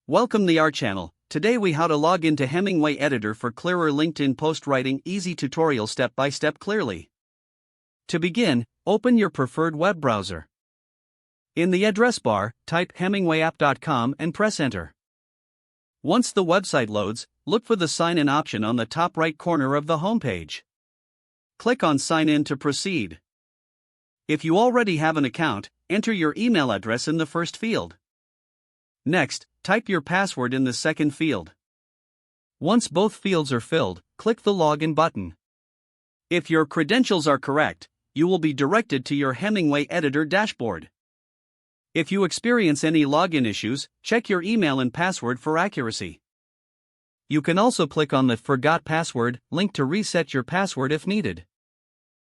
Welcome to our channel. Today we how to log into Hemingway Editor for clearer LinkedIn post writing, easy tutorial step by step clearly. To begin, open your preferred web browser. In the address bar, type hemingwayapp.com and press enter. Once the website loads, look for the sign in option on the top right corner of the homepage. Click on sign in to proceed. If you already have an account, enter your email address in the first field. Next, type your password in the second field. Once both fields are filled, click the login button. If your credentials are correct, you will be directed to your Hemingway Editor dashboard. If you experience any login issues, check your email and password for accuracy. You can also click on the Forgot Password link to reset your password if needed.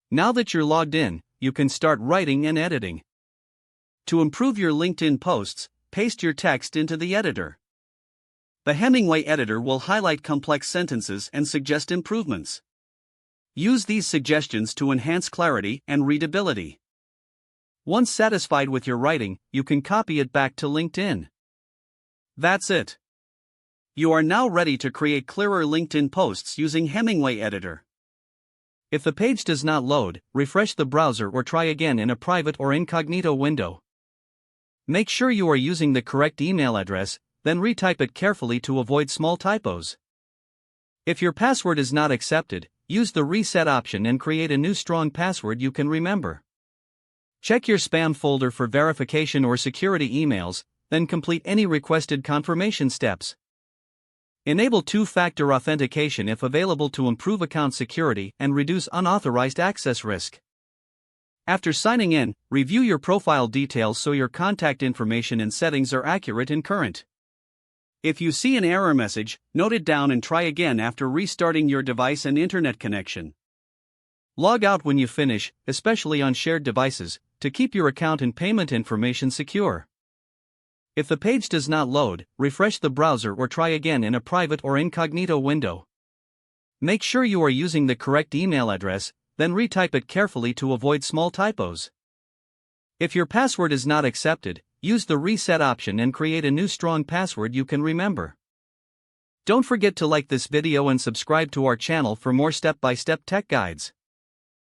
Now that you're logged in, you can start writing and editing. To improve your LinkedIn posts, paste your text into the editor. The Hemingway Editor will highlight complex sentences and suggest improvements. Use these suggestions to enhance clarity and readability. Once satisfied with your writing, you can copy it back to LinkedIn. That's it. You are now ready to create clearer LinkedIn posts using Hemingway Editor. If the page does not load, refresh the browser or try again in a private or incognito window. Make sure you are using the correct email address, then retype it carefully to avoid small typos. If your password is not accepted, use the reset option and create a new strong password you can remember. Check your spam folder for verification or security emails, then complete any requested confirmation steps. Enable two-factor authentication if available to improve account security and reduce unauthorized access risk. After signing in, review your profile details so your contact information and settings are accurate and current. If you see an error message, note it down and try again after restarting your device and internet connection. Log out when you finish, especially on shared devices, to keep your account and payment information secure. If the page does not load, refresh the browser or try again in a private or incognito window. Make sure you are using the correct email address, then retype it carefully to avoid small typos. If your password is not accepted, use the reset option and create a new strong password you can remember. Don't forget to like this video and subscribe to our channel for more step-by-step tech guides.